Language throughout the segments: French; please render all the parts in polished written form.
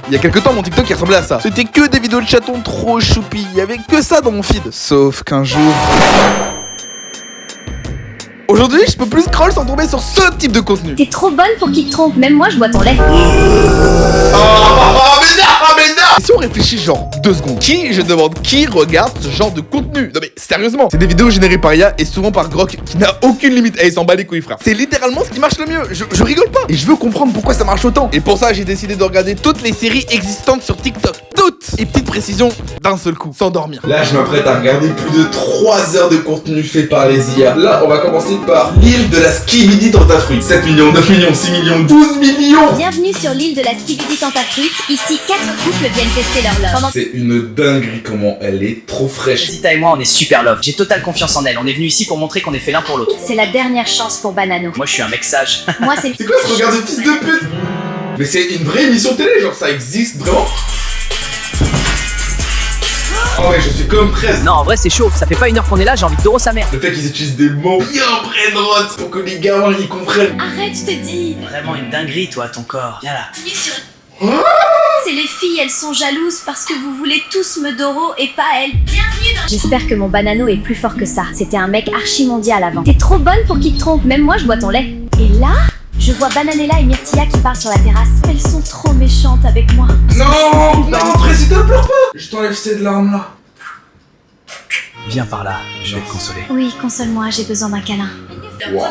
Il y a quelques temps, mon TikTok il ressemblait à ça. C'était que des vidéos de chatons trop choupis. Il y avait que ça dans mon feed. Sauf qu'un jour... Aujourd'hui, je peux plus scroll sans tomber sur ce type de contenu. T'es trop bonne pour qu'il te trompe, même moi je bois ton lait. Mais non. Et si on réfléchit genre 2 secondes, je demande, qui regarde ce genre de contenu? Non mais sérieusement, c'est des vidéos générées par IA et souvent par Grok qui n'a aucune limite. Et il s'en bat les couilles, frère. C'est littéralement ce qui marche le mieux. Je rigole pas. Et je veux comprendre pourquoi ça marche autant. Et pour ça, j'ai décidé de regarder toutes les séries existantes sur TikTok. Toutes. Et petite précision, d'un seul coup, sans dormir. Là, je m'apprête à regarder plus de 3 heures de contenu fait par les IA. Là, on va commencer par l'île de la Skibidi Tentafruit. 7 millions, 9 millions, 6 millions, 12 millions. Bienvenue sur l'île de la Skibidi Tentafruit. Ici, 4 couples viennent tester leur love. Pendant... C'est une dinguerie comment elle est trop fraîche. Zita et moi, on est super love. J'ai totale confiance en elle. On est venu ici pour montrer qu'on est fait l'un pour l'autre. C'est la dernière chance pour Banano. Moi, je suis un mec sage. Moi, c'est... C'est quoi ce regard de fils de pute? Mais c'est une vraie émission télé, genre ça existe vraiment? Oh ouais, je suis comme Fraise. Non, en vrai, c'est chaud. Ça fait pas 1 heure qu'on est là, j'ai envie de doro sa mère. Le fait qu'ils utilisent des mots bien brainrot pour que les gamins ils comprennent. Arrête, je te dis. Vraiment une dinguerie, toi, ton corps. Viens là. C'est les filles, elles sont jalouses parce que vous voulez tous me doro et pas elles. Bienvenue dans... J'espère que mon Banano est plus fort que ça. C'était un mec archi mondial avant. T'es trop bonne pour qu'il te trompe, même moi je bois ton lait. Et là, je vois Bananella et Myrtilla qui parlent sur la terrasse. Elles sont trop méchantes avec moi. Non, non, Président, pleure pas. Je t'enlève cette larme là. Viens par là, je vais te consoler. Oui, console-moi, j'ai besoin d'un câlin. Wow.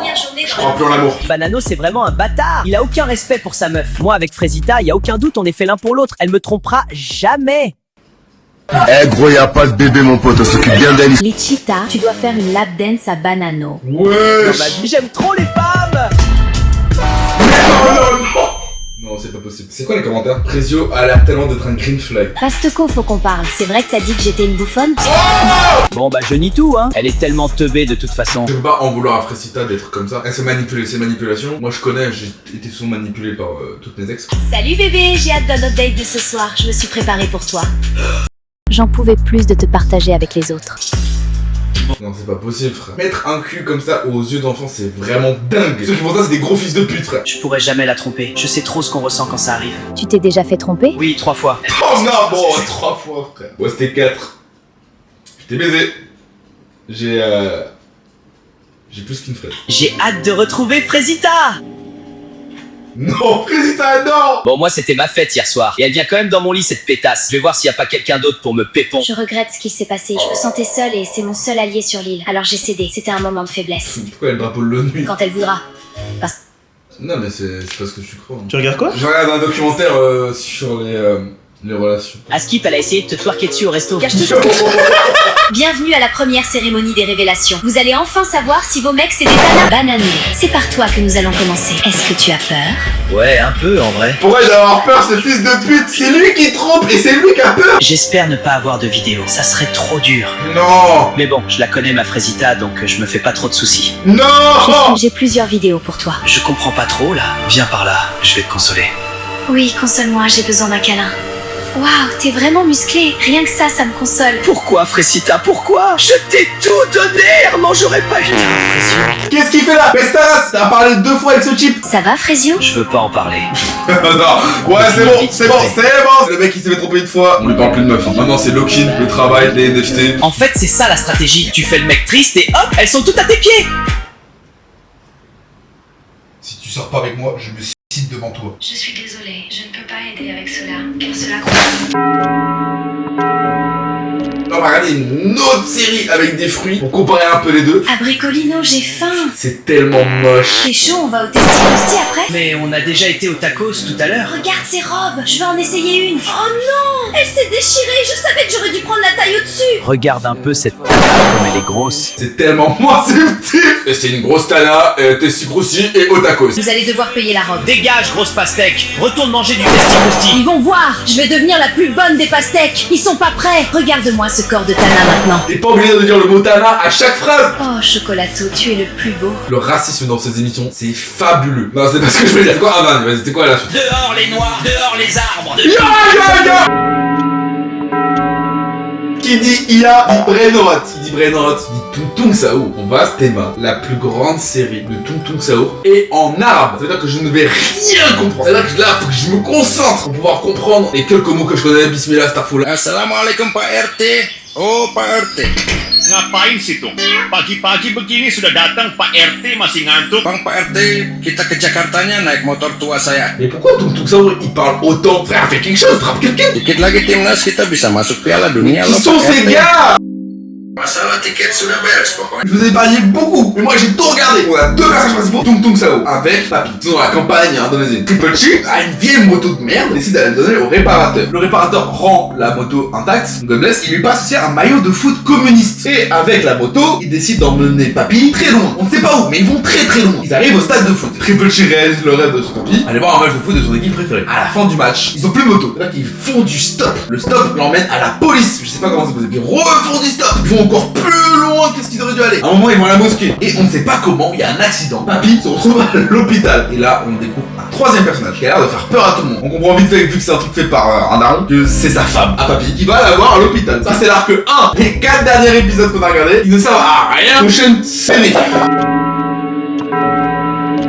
Je crois plus en l'amour. Banano, c'est vraiment un bâtard. Il a aucun respect pour sa meuf. Moi, avec Frésita, y a aucun doute, on est fait l'un pour l'autre. Elle me trompera jamais. Eh gros, y'a pas de bébé mon pote, on s'occupe bien d'elle. Lichita, tu dois faire une lap dance à Banano. Ouais. Dans ma vie, j'aime trop les femmes. Non, c'est pas possible. C'est quoi les commentaires? Prezio a l'air tellement d'être un green flag. Pasteco, faut qu'on parle. C'est vrai que t'as dit que j'étais une bouffonne? Bon, bah, je nie tout, hein. Elle est tellement teubée de toute façon. Je peux pas en vouloir à Frésita d'être comme ça. Elle s'est manipulée, ses manipulations. Moi je connais, j'ai été souvent manipulé par toutes mes ex. Salut bébé, j'ai hâte de notre date de ce soir. Je me suis préparée pour toi. J'en pouvais plus de te partager avec les autres. Non, c'est pas possible, frère. Mettre un cul comme ça aux yeux d'enfant, c'est vraiment dingue. Ceux qui font ça, c'est des gros fils de pute, frère. Je pourrais jamais la tromper. Je sais trop ce qu'on ressent quand ça arrive. Tu t'es déjà fait tromper? Oui, 3 fois. Oh non, bon, 3 fois, frère. Ouais, c'était 4. Je t'ai baisé. J'ai plus qu'une fraise. J'ai hâte de retrouver Frésita. Non, Frésita, non. Bon, moi, c'était ma fête hier soir. Et elle vient quand même dans mon lit, cette pétasse. Je vais voir s'il y a pas quelqu'un d'autre pour me pépon. Je regrette ce qui s'est passé. Je me sentais seule et c'est mon seul allié sur l'île. Alors j'ai cédé. C'était un moment de faiblesse. Pourquoi elle le drapeau de l'ONU? Quand elle voudra. Non, mais c'est pas ce que tu crois. Tu regardes quoi? Je regarde un documentaire sur les relations. Askip, elle a essayé de te twerker dessus au resto. Bienvenue à la première cérémonie des révélations. Vous allez enfin savoir si vos mecs c'est des tanas. Banano, c'est par toi que nous allons commencer. Est-ce que tu as peur? Ouais, un peu en vrai. Pourquoi il doit avoir peur, ce fils de pute? C'est lui qui trompe et c'est lui qui a peur. J'espère ne pas avoir de vidéo. Ça serait trop dur. Non. Mais bon, je la connais ma Frésita, donc je me fais pas trop de soucis. Non. J'ai plusieurs vidéos pour toi. Je comprends pas trop là. Viens par là, je vais te consoler. Oui, console-moi, j'ai besoin d'un câlin. Waouh, t'es vraiment musclé. Rien que ça, ça me console. Pourquoi, Frésita, pourquoi? Je t'ai tout donné, Herman, j'aurais pas eu de Qu'est-ce qu'il fait là? Pestaras, t'as parlé 2 fois avec ce type. Ça va, Frésio? Je veux pas en parler. Non, ouais, c'est bon. Le mec il s'est fait tromper une fois. On lui parle plus de meuf. Hein. Maintenant c'est Lokin, le travail, les NFT. En fait, c'est ça la stratégie. Tu fais le mec triste et hop, elles sont toutes à tes pieds. Si tu sors pas avec moi, je me suicide devant toi. Je suis désolée, je ne peux pas aider avec cela, car cela... On va regarder une autre série avec des fruits pour comparer un peu les deux. Abricolino, j'ai faim. C'est tellement moche. C'est chaud, on va au Testi après? Mais on a déjà été au tacos tout à l'heure. Regarde ces robes, je vais en essayer une. Oh non, elle s'est déchirée, je savais que j'aurais dû prendre la taille au-dessus. Regarde un peu cette tana comme elle est grosse. C'est tellement moins subtil. Et c'est une grosse tana, testis grossi et au tacos. Vous allez devoir payer la robe. Dégage, grosse pastèque. Retourne manger du testi-costi. Ils vont voir, je vais devenir la plus bonne des pastèques. Ils sont pas prêts. Regarde-moi ce corps de Tana maintenant. T'es pas obligé de dire le mot tana à chaque phrase. Oh, Chocolato, tu es le plus beau. Le racisme dans ces émissions, c'est fabuleux. Non, c'est pas ce que je veux dire. Quoi? Ah man, vas-y, c'est quoi la suite? Dehors les noirs, dehors les arbres. Qui dit IA dit Brainrot. Qui dit Brainrot dit Tung Tung Sao. On va Stema, la plus grande série de Tung Tung Sao, et en arabe. Ça veut dire que je ne vais rien comprendre. Ça veut dire que là, faut que je me concentre pour pouvoir comprendre les quelques mots que je connais. Bismillah, astaghfirullah. Assalamualaikum Pak RT. Oh Pak RT. Ngapain situ? Pagi-pagi begini sudah datang Pak RT masih ngantuk. Bang Pak RT, kita ke Jakartanya naik motor tua saya. Mais pourquoi Tung Tung Sao il parle autant? Frère, fais quelque chose, frappe quelqu'un. Dikit lagi timnas kita bisa masuk Piala Dunia Qui loh sont Pak ces RT. gars? Masalah tiket sudah beres pokoknya. Je vous ai épargné beaucoup, mais moi j'ai tout regardé. On a deux personnages principaux, Tung Tung Sao, avec Papy. Ils sont dans la campagne indonésienne. Triple Chi a une vieille moto de merde, décide d'aller la donner au réparateur. Le réparateur rend la moto intacte, Godless, il lui passe aussi un maillot de foot communiste. Et avec la moto, il décide d'emmener Papy très loin. On ne sait pas où, mais ils vont très très loin. Ils arrivent au stade de foot. Triple Chi réalise le rêve de son Papy, aller voir un match de foot de son équipe préférée. À la fin du match, ils ont plus de moto. C'est-à-dire qu'ils font du stop. Le stop l'emmène à la police. Je sais pas comment c'est possible. Ils refont du stop. Ils vont encore plus loin qu'est-ce qu'ils auraient dû aller. À un moment, ils vont à la mosquée. Et on ne sait pas comment, il y a un accident. Papy se retrouve à l'hôpital. Et là, on découvre un troisième personnage qui a l'air de faire peur à tout le monde. On comprend vite fait, vu que c'est un truc fait par un daron, que c'est sa femme, à Papy, qui va la voir à l'hôpital. Ça, c'est l'arc 1. Les 4 derniers épisodes qu'on a regardés, ils ne servent à rien. Prochaine série.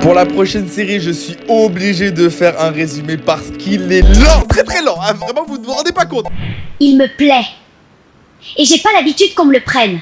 Pour la prochaine série, je suis obligé de faire un résumé parce qu'il est lent, très très lent. Ah, vraiment, vous ne vous rendez pas compte. Il me plaît. Et j'ai pas l'habitude qu'on me le prenne.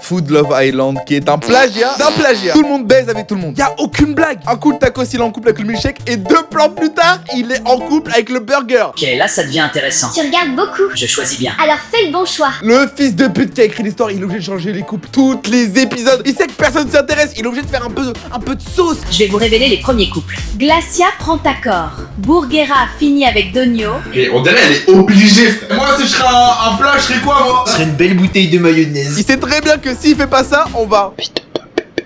Food Love Island, qui est un plagiat d'un plagiat. Tout le monde baise avec tout le monde. Y a aucune blague. Un coup, le tacos, il est en couple avec le milkshake, et 2 plans plus tard, il est en couple avec le burger. Ok, là ça devient intéressant. Tu regardes beaucoup. Je choisis bien. Alors fais le bon choix. Le fils de pute qui a écrit l'histoire, il est obligé de changer les coupes toutes les épisodes. Il sait que personne ne s'intéresse, il est obligé de faire un peu de sauce. Je vais vous révéler les premiers couples. Glacia prend accord. Burgera finit avec Donio. Et on dirait, elle est obligée. Frère. Moi, si je serais un plat, je serais quoi, moi? Ce serait une belle bouteille de mayonnaise. Il sait très bien que s'il fait pas ça, on va.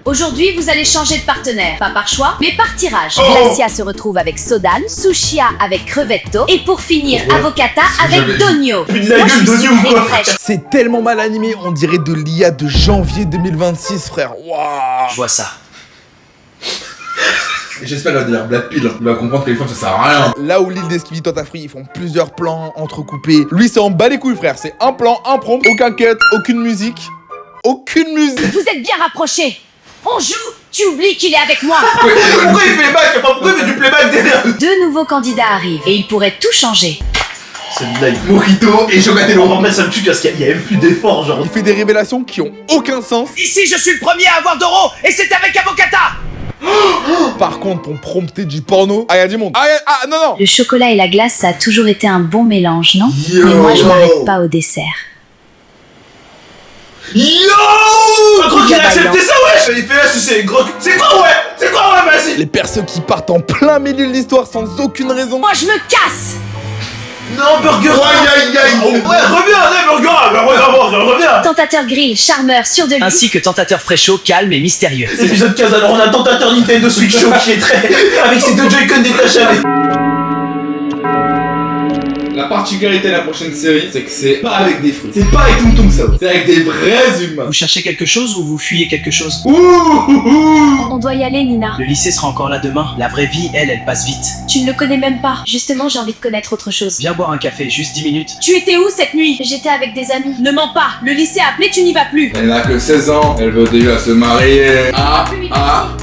Aujourd'hui, vous allez changer de partenaire. Pas par choix, mais par tirage. Oh. Glacia se retrouve avec Sodan, Sushia avec Crevetto, et pour finir, Ouais. Avocata J'avais- avec Donio. Plus de la Moi, gueule je suis d'Onio ou sucrée quoi? et fraîche. C'est tellement mal animé, on dirait de l'IA de janvier 2026, frère. Waouh. Je vois ça. Et j'espère qu'elle va devenir Black Pill. Il va comprendre que les femmes, ça sert à rien. Là où l'île d'Esquivy tente à fruits, ils font plusieurs plans entrecoupés. Lui, c'est en bas les couilles, frère. C'est un plan, un prompt, aucun cut, aucune musique. Aucune musique. Vous êtes bien rapprochés. On joue. Tu oublies qu'il est avec moi. Pourquoi il fait les bacs? Pourquoi il fait du playback derrière? 2 nouveaux candidats arrivent et ils pourraient tout changer. C'est une blague. Mojito et On Chocatello. va remettre ça me tue parce qu'il y a même plus d'efforts, genre. Il fait des révélations qui ont aucun sens. Ici je suis le premier à avoir Doro et c'est avec Avocata. Par contre, pour prompter du porno, ah, y a du monde. Ah, non, non. Le chocolat et la glace, ça a toujours été un bon mélange, non? Yo. Mais moi, je m'arrête pas au dessert. Yo! Gros qu'il a accepté ça, wesh! Il fait là, c'est gros. C'est quoi, ouais? C'est quoi, ouais, vas-y? Les persos qui partent en plein milieu de l'histoire sans aucune raison. Moi, je me casse. Non, Burger. Aïe, aïe, aïe. Ouais, reviens, allez, Burger. Reviens. Tentateur grill, charmeur, sûr de lui. Ainsi que tentateur fraîchot, calme et mystérieux. C'est épisode 15, alors on a tentateur Nintendo Switch Show qui est très. avec ses 2 Joy-Con détachables. La particularité de la prochaine série, c'est que c'est pas avec des fruits. C'est pas avec Tung Tung Sao. C'est avec des vrais humains. Vous cherchez quelque chose ou vous fuyez quelque chose? Ouh. On doit y aller, Nina. Le lycée sera encore là demain. La vraie vie, elle passe vite. Tu ne le connais même pas. Justement, j'ai envie de connaître autre chose. Viens boire un café, juste 10 minutes. Tu étais où cette nuit? J'étais avec des amis. Ne mens pas. Le lycée a appelé, tu n'y vas plus. Elle n'a que 16 ans, elle veut déjà se marier.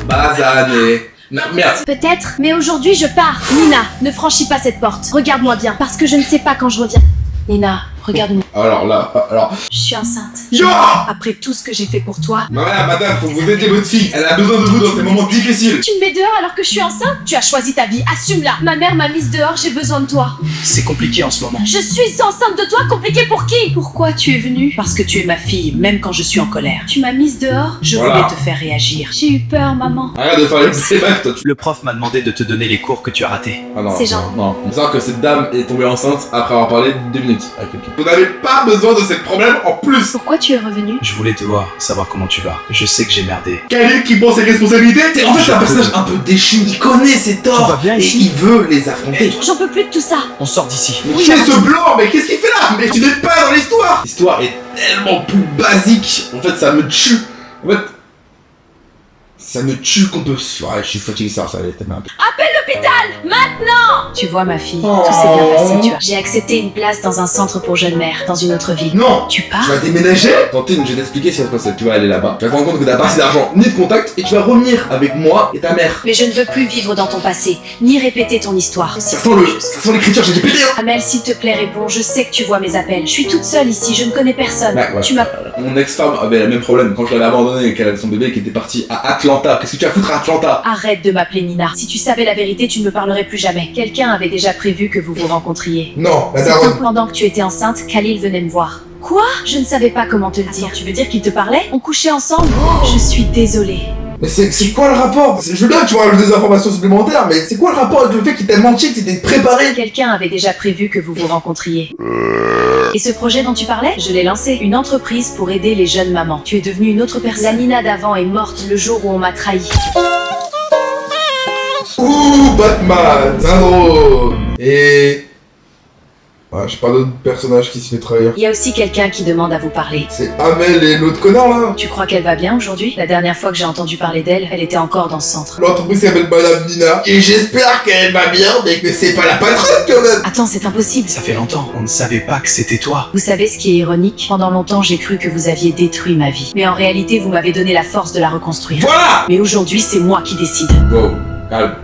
Basané. Non, merde. Peut-être, mais aujourd'hui, je pars. Nina, ne franchis pas cette porte. Regarde-moi bien, parce que je ne sais pas quand je reviens. Nina, regarde-moi. Alors. Je suis enceinte. Yo! Après tout ce que j'ai fait pour toi. Madame, faut que vous aidiez votre fille. Elle a besoin de vous dans ces moments difficiles. Tu me mets dehors alors que je suis enceinte? Tu as choisi ta vie, assume-la. Ma mère m'a mise dehors, j'ai besoin de toi. C'est compliqué en ce moment. Je suis enceinte de toi, compliqué pour qui? Pourquoi tu es venue? Parce que tu es ma fille, même quand je suis en colère. Tu m'as mise dehors? Je Voilà. voulais te faire réagir. J'ai eu peur, maman. Arrête de faire les playback, toi. Le prof m'a demandé de te donner les cours que tu as ratés. Ah non, C'est gentil. non. Il faut savoir que cette dame est tombée enceinte après avoir parlé 2 minutes avec quelqu'un. Vous n'avez pas besoin de ces problèmes en plus. Pourquoi tu es revenu? Je voulais te voir, savoir comment tu vas. Je sais que j'ai merdé. Khalid qui prend ses responsabilités. En fait, c'est un personnage un peu déchu. Il connaît ses Tout va torts bien et ici il veut les affronter. J'en peux plus de tout ça. On sort d'ici. Mais qui est ce blanc? Mais qu'est-ce qu'il fait là? Mais tu n'es pas dans l'histoire. L'histoire est tellement plus basique. En fait, ça me tue. En fait, Ça me tue qu'on peut... Ouais, je suis fatigué, ça allait tellement un peu. Appelle l'hôpital maintenant. Tu vois ma fille, tout s'est bien passé, tu vois. J'ai accepté une place dans un centre pour jeunes mères, dans une autre ville. Non. Tu Tu pars? vas déménager. Tantine, je vais t'expliquer ce qui va se passer. Tu vas aller là-bas. Tu vas te rendre compte que t'as pas assez d'argent ni de contact et tu vas revenir avec moi et ta mère. Mais je ne veux plus vivre dans ton passé, ni répéter ton histoire. Ça sent l'écriture, j'ai pété, hein. Amel, s'il te plaît, réponds. Je sais que tu vois mes appels. Je suis toute seule ici, je ne connais personne. Ouais. Tu m'as... Mon ex-femme avait le même problème quand je l'avais abandonnée et qu'elle avait son bébé qui était parti à Atlanta. Qu'est-ce que tu vas foutre à Atlanta? Arrête de m'appeler Nina. Si tu savais la vérité, tu ne me parlerais plus jamais. Quelqu'un avait déjà prévu que vous vous rencontriez. Non, la C'est daronne. pendant que tu étais enceinte, Khalil venait me voir. Quoi? Je ne savais pas comment te le dire. Tu veux dire qu'il te parlait? On couchait ensemble? Je suis désolée. Mais c'est quoi le rapport? Je veux bien que tu rajoutes des informations supplémentaires, mais c'est quoi le rapport avec le fait qu'il t'a menti, que t'étais préparé? Quelqu'un avait déjà prévu que vous vous rencontriez. Et ce projet dont tu parlais, je l'ai lancé. Une entreprise pour aider les jeunes mamans. Tu es devenue une autre personne. La Nina d'avant est morte le jour où on m'a trahi. Ouh, Batman, syndrome. Et... Ouais, j'ai pas d'autres personnages qui se fait trahir. Il y a aussi quelqu'un qui demande à vous parler. C'est Amel et l'autre connard là. Tu crois qu'elle va bien aujourd'hui? La dernière fois que j'ai entendu parler d'elle, elle était encore dans ce centre. L'entreprise s'appelle Madame Nina. Et j'espère qu'elle va bien, mais que c'est pas la patronne quand même. Attends, c'est impossible. Ça fait longtemps, on ne savait pas que c'était toi. Vous savez ce qui est ironique? Pendant longtemps, j'ai cru que vous aviez détruit ma vie. Mais en réalité, vous m'avez donné la force de la reconstruire. Voilà. Mais aujourd'hui, c'est moi qui décide. Wow, calme.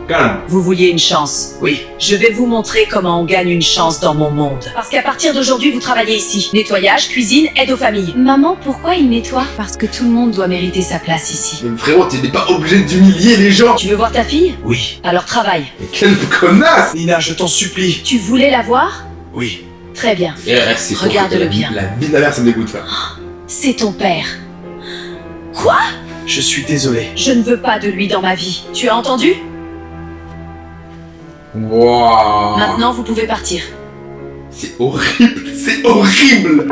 Calme. Vous vouliez une chance? Oui. Je vais vous montrer comment on gagne une chance dans mon monde. Parce qu'à partir d'aujourd'hui, vous travaillez ici. Nettoyage, cuisine, aide aux familles. Maman, pourquoi il nettoie? Parce que tout le monde doit mériter sa place ici. Mais frérot, tu n'es pas obligé d'humilier les gens. Tu veux voir ta fille? Oui. Alors travaille. Mais quelle connasse. Nina, je t'en supplie. Tu voulais la voir? Oui. Très bien. C'est Regarde-le bien. La vie de la mère, ça me dégoûte, ça. C'est ton père. Quoi? Je suis désolé. Je ne veux pas de lui dans ma vie. Tu as entendu? Wow. Maintenant, vous pouvez partir. C'est horrible, c'est horrible.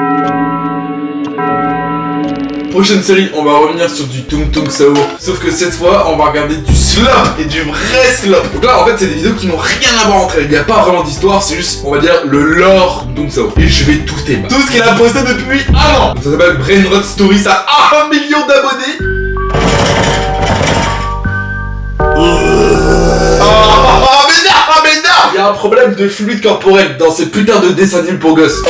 Prochaine série, on va revenir sur du Tung Tung Sao. Sauf que cette fois, on va regarder du slop et du vrai slop. Donc là, en fait, c'est des vidéos qui n'ont rien à voir entre elles. Il n'y a pas vraiment d'histoire, c'est juste, on va dire, le lore Tung Tung Sao. Et je vais tout aimer. Tout ce qu'il a posté depuis un an. Ça s'appelle Brain Rot Story, ça a 1 million d'abonnés. Il y a un problème de fluide corporel dans ces putains de dessins animés pour gosses.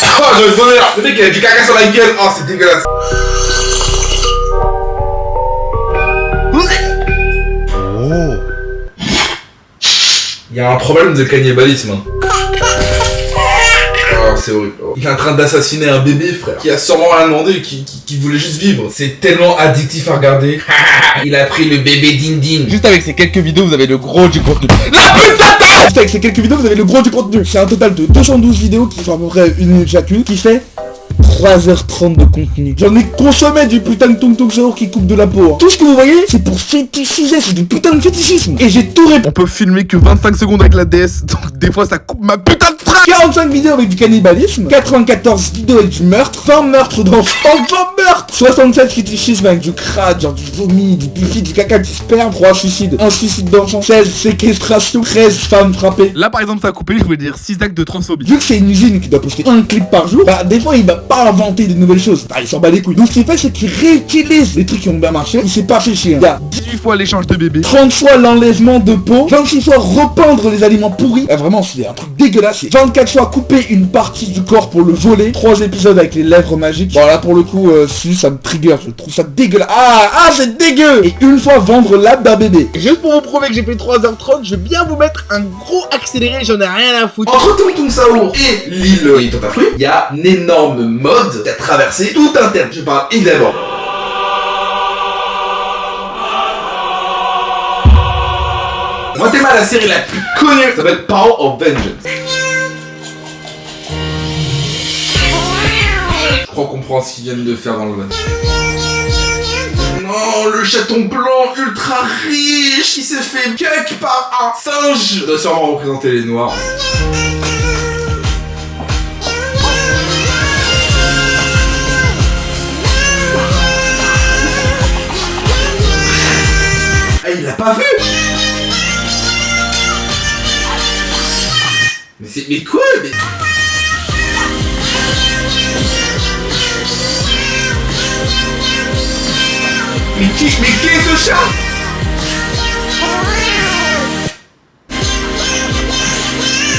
Oh, je vais se donner là. Le mec il a du caca sur la gueule. Oh, c'est dégueulasse. Oh. Il y a un problème de cannibalisme. Oh, c'est horrible. Il est en train d'assassiner un bébé, frère, qui a sûrement rien demandé, qui voulait juste vivre. C'est tellement addictif à regarder. Il a pris le bébé Din. Juste avec ces quelques vidéos, vous avez le gros du contenu. La putain de... Juste avec ces quelques vidéos, vous avez le gros du contenu. C'est un total de 212 vidéos qui font à peu près 1 minute chacune, qui fait 3h30 de contenu. J'en ai consommé du putain de Tung Tung Sao qui coupe de la peau. Hein. Tout ce que vous voyez, c'est pour fétichiser, c'est du putain de fétichisme. Et j'ai tout répondu. On peut filmer que 25 secondes avec la DS, donc des fois ça coupe ma putain de phrase. 45 vidéos avec du cannibalisme, 94 vidéos avec du meurtre, 100 meurtres dans 100 meurtres, 67 fétichisme avec du crade, genre du vomi, du pipi, du caca, du sperme, 3 suicides, 1 suicide d'enfant, 16 séquestrations, 13 femmes frappées. Là par exemple ça a coupé, je voulais dire 6 actes de transphobie. Vu que c'est une usine qui doit poster un clip par jour, bah des fois il va pas inventer de nouvelles choses, bah il s'en bat les couilles. Donc ce qu'il fait c'est qu'il réutilise les trucs qui ont bien marché, il s'est pas fait chier. Il y a 18 fois l'échange de bébés, 30 fois l'enlèvement de peau, 26 fois repeindre les aliments pourris, bah, vraiment c'est un truc dégueulasse, 24 fois couper une partie du corps pour le voler, 3 épisodes avec les lèvres magiques. Bon là pour le coup si ça me trigger, je trouve ça dégueulasse. Ah c'est dégueu. Et une fois vendre l'âme d'un bébé. Et juste pour vous prouver que j'ai fait 3h30, je vais bien vous mettre un gros accéléré, j'en ai rien à foutre. Entre Tung Tung Sao et l'île Itotafruit, il y a un énorme mode qui a traversé tout internet. Je parle évidemment. Moi, t'es mal, la série la plus connue ça s'appelle Power of Vengeance. Je crois qu'on comprend ce qu'ils viennent de faire dans le match. Non, le chaton blanc ultra riche qui s'est fait cuck par un singe. Ça doit sûrement représenter les noirs. Ah, il l'a pas vu. Mais quoi mais... Mais qui est ce chat?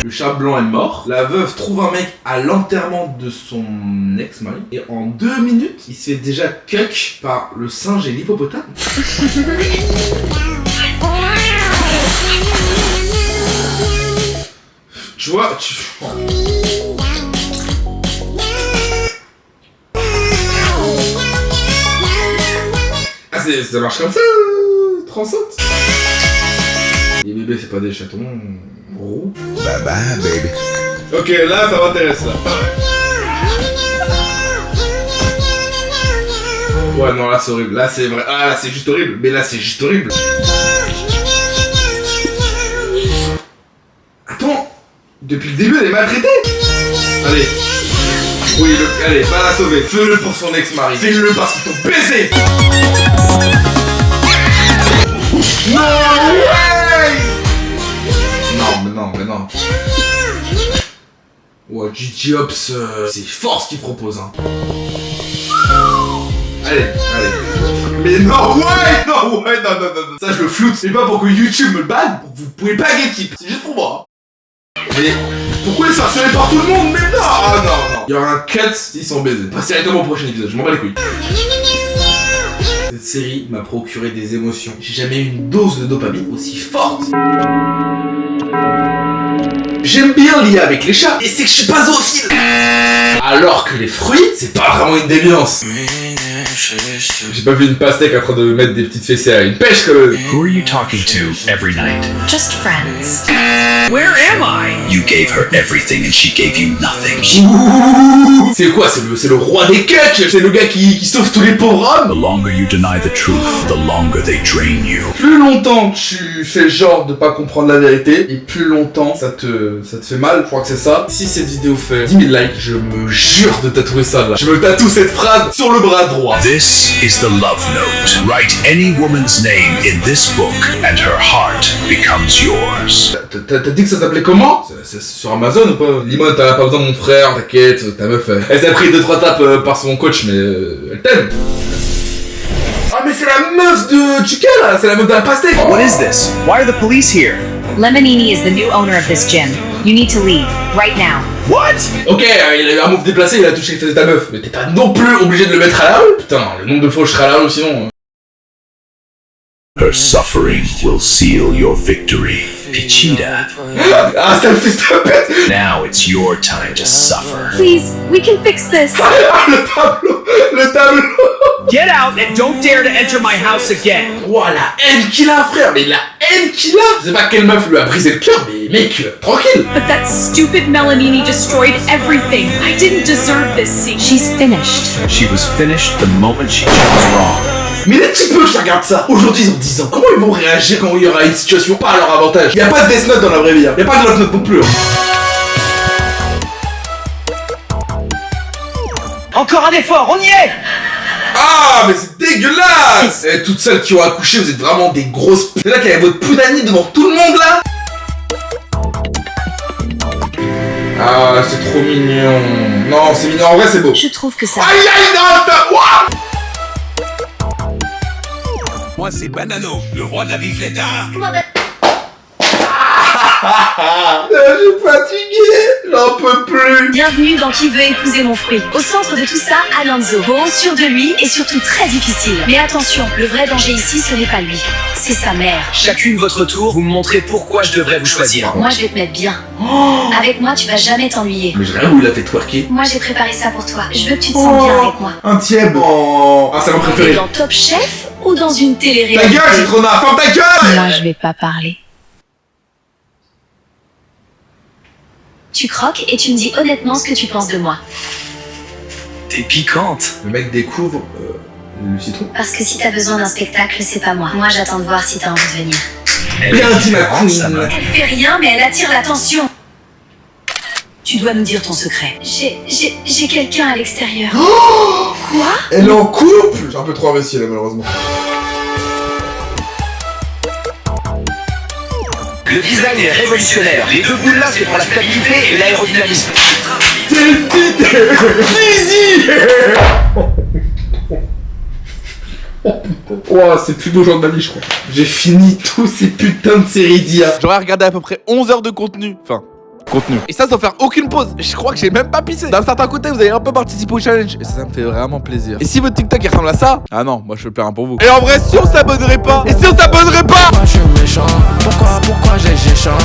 Le chat blanc est mort. La veuve trouve un mec à l'enterrement de son ex-mari. Et en 2 minutes, il se fait déjà cuck par le singe et l'hippopotame. Tu vois, Ah, ça marche comme ça, Transat. Les bébés, c'est pas des chatons gros. Bye bye, baby. Ok, là, ça m'intéresse, là. Ouais, non, là, c'est horrible. Là, c'est vrai. Ah, là, c'est juste horrible. Mais là, c'est juste horrible. Attends. Depuis le début, elle est maltraitée. Allez. Oui, allez, va la sauver. Fais-le pour son ex-mari. Fais-le parce qu'ils t'ont baisé. Non, ouais. Non. Ouais, GG Ops, c'est fort ce qu'il propose, hein. Allez. Mais non. Ça, je le floute. C'est pas pour que YouTube me le banne, vous pouvez pas gatekeep. C'est juste pour moi. Mais pourquoi ils sont harcelés par tout le monde? Mais non. Ah non. Il y aura un cut s'ils sont baisés. Passe directement au prochain épisode, je m'en bats les couilles. Cette série m'a procuré des émotions. J'ai jamais eu une dose de dopamine aussi forte. J'aime bien lier avec les chats, et c'est que je suis pas zoophile. Alors que les fruits, c'est pas vraiment une déviance. J'ai pas vu une pastèque en train de mettre des petites fessées à une pêche quand même. Who are you talking to every night? Just friends. Where am I? You gave her everything and she gave you nothing. Ouh, c'est quoi? C'est le roi des cucks. C'est le gars qui sauve tous les pauvres The hommes. longer you deny the truth, the longer they drain you. Plus longtemps tu fais genre de pas comprendre la vérité, et plus longtemps ça te fait mal. Je crois que c'est ça. Si cette vidéo fait 10 000 likes, je me jure de tatouer ça là. Je me tatoue cette phrase sur le bras droit. This is the love note. Write any woman's name in this book and her heart becomes yours. T'as dit que ça s'appelait comment? C'est sur Amazon ou pas? Limon, t'as pas besoin de mon frère, t'inquiète, ta meuf, elle s'est pris 2-3 tapes par son coach, mais elle t'aime. Ah mais c'est la meuf de Chica là, c'est la meuf de la pastèque. What is this? Why are the police here? Lemonini is the new owner of this gym. You need to leave, right now. What? Ok, il a eu un move déplacé, il a touché les fesses de ta meuf, mais t'es pas non plus obligé de le mettre à la rue. Putain, le nombre de fois où je serai à la rue sinon... Her suffering will seal your victory. Pichita. Ah, ça me fait stopper. Now it's your time to suffer. Please, we can fix this. Ah, le tableau. Get out and don't dare to enter my house again. Ouah, la haine qu'il a, frère, mais la haine qu'il a. Je sais pas quelle meuf lui a brisé le cœur, mais mec, tranquille. But that stupid Melanini destroyed everything. I didn't deserve this scene. She's finished. She was finished the moment she chose wrong. Mais les petits peu qui regardent ça, aujourd'hui ils ont 10 ans, comment ils vont réagir quand il y aura une situation pas à leur avantage? Y'a pas de Death Note dans la vraie vie, y'a pas de Love Note non plus. Encore un effort, on y est. Ah, mais c'est dégueulasse! Et toutes celles qui ont accouché, vous êtes vraiment des grosses... C'est là qu'il y avait votre poudani devant tout le monde là. Ah, c'est trop mignon. Non, c'est mignon, en vrai c'est beau. Je trouve que ça... Aïe aïe, non, ouah. Moi, c'est Banano, le roi de la vie flétard. Je suis fatigué, j'en peux plus. Bienvenue dans Qui veut épouser mon fruit. Au centre de tout ça, Alonso. Beau, sûr de lui et surtout très difficile. Mais attention, le vrai danger ici, ce n'est pas lui. C'est sa mère. Chacune votre tour, vous me montrez pourquoi je devrais vous choisir. Moi, je vais te mettre bien. Avec moi, tu vas jamais t'ennuyer. Mais j'ai rien où il a fait twerker. Moi, j'ai préparé ça pour toi. Je veux que tu te sens bien avec moi. Un tiède. Oh. Ah, c'est mon T'es préféré. dans Top Chef ou dans une Ta télé-réalité? gueule, Citrona, ferme ta gueule. Moi, je vais pas parler. Tu croques et tu me dis honnêtement ce que tu penses de moi. T'es piquante. Le mec découvre le citron. Parce que si t'as besoin d'un spectacle, c'est pas moi. Moi, j'attends de voir si t'as envie de venir. Bien dit ma marrante, sa queen. meuf. Elle fait rien, mais elle attire l'attention. Tu dois nous dire ton secret. J'ai quelqu'un à l'extérieur. Oh, Quoi? elle est en couple. J'ai un peu trop investi là malheureusement. Le design est révolutionnaire. Les deux boules là, c'est pour la stabilité et l'aérodynamisme. C'est une petite easy. Oh, c'est le plus beau jour de ma vie, je crois. J'ai fini tous ces putains de séries d'IA. J'aurais regardé à peu près 11 heures de contenu. Enfin, contenu. Et ça sans faire aucune pause. Je crois que j'ai même pas pissé. D'un certain côté, vous avez un peu participé au challenge. Et ça me fait vraiment plaisir. Et si votre TikTok il ressemble à ça, ah non, moi je fais plus rien pour vous. Et en vrai, si on s'abonnerait pas, et si on s'abonnerait